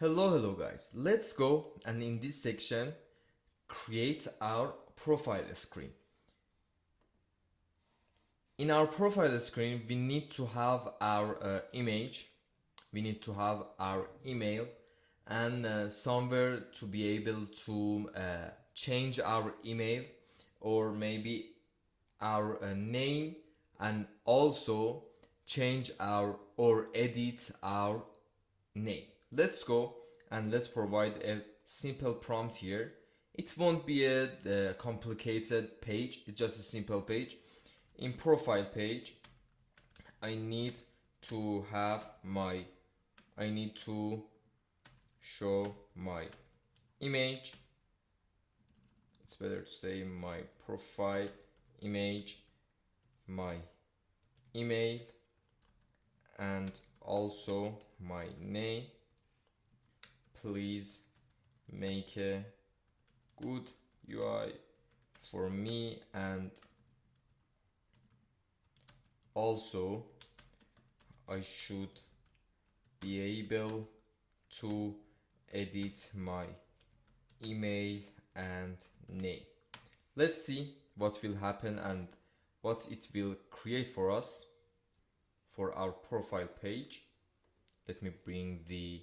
Hello guys, let's go and in this section create our profile screen. In our profile screen we need to have our image, we need to have our email and somewhere to be able to change our email or maybe our name, and also change our or edit our name. Let's go and let's provide a simple prompt here. It won't be a complicated page, it's just a simple page. In profile page I need to show my image. It's better to say my profile image, my email, and also my name. Please make a good UI for me, and also I should be able to edit my email and name. Let's see what will happen and what it will create for us for our profile page. Let me bring the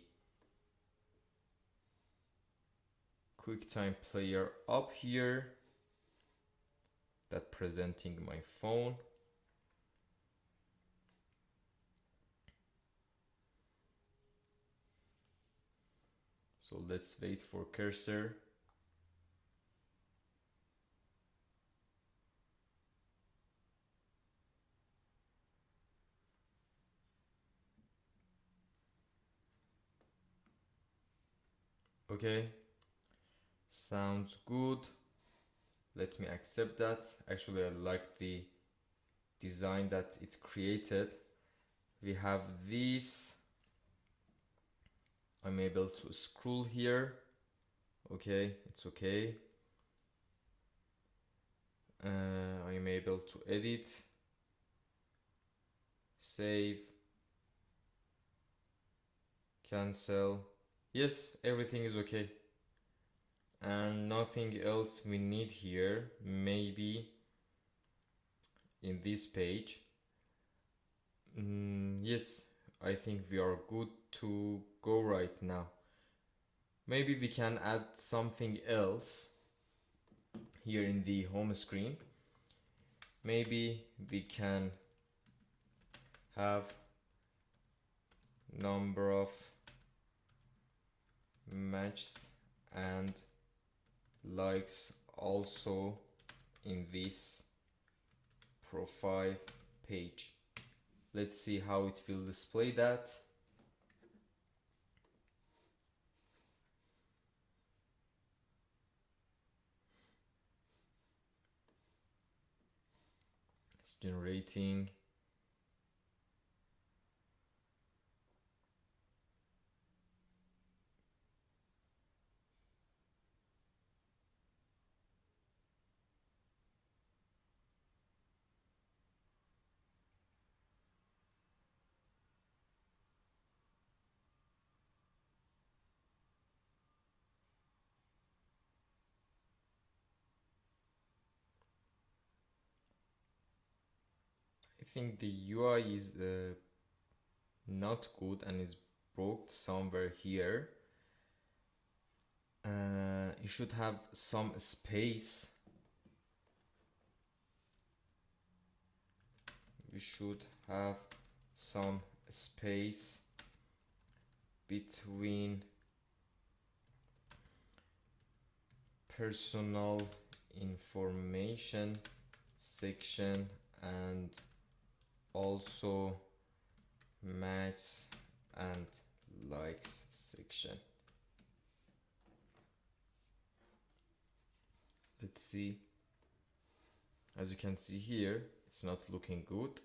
QuickTime player up here, that presenting my phone. So let's wait for cursor. Okay, sounds good. Let me accept that. Actually, I like the design that it created. We have this. I'm able to scroll here. Okay, it's okay. I'm able to edit, save, cancel. Yes, everything is okay. And nothing else we need here. Maybe in this page. Yes, I think we are good to go right now. Maybe we can add something else here in the home screen. Maybe we can have number of matches and likes also in this profile page. Let's see how it will display that. It's generating. I think the UI is not good and is broke somewhere here. You should have some space. We should have some space between personal information section and also match and likes section. Let's see. As you can see here, it's not looking good.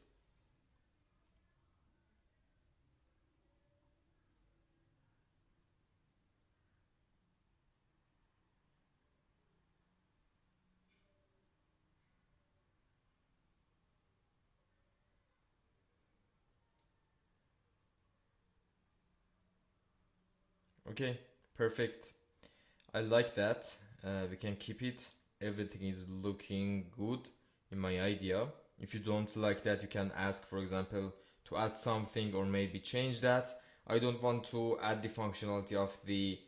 Okay, perfect. I like that. We can keep it. Everything is looking good in my idea. If you don't like that, you can ask, for example, to add something or maybe change that. I don't want to add the functionality of the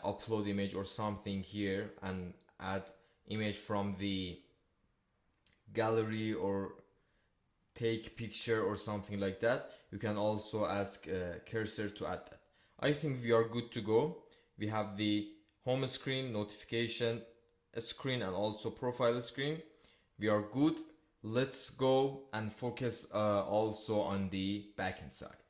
upload image or something here and add image from the gallery or take picture or something like that. You can also ask cursor to add that. I think we are good to go. We have the home screen, notification screen, and also profile screen. We are good. Let's go and focus also on the backend side.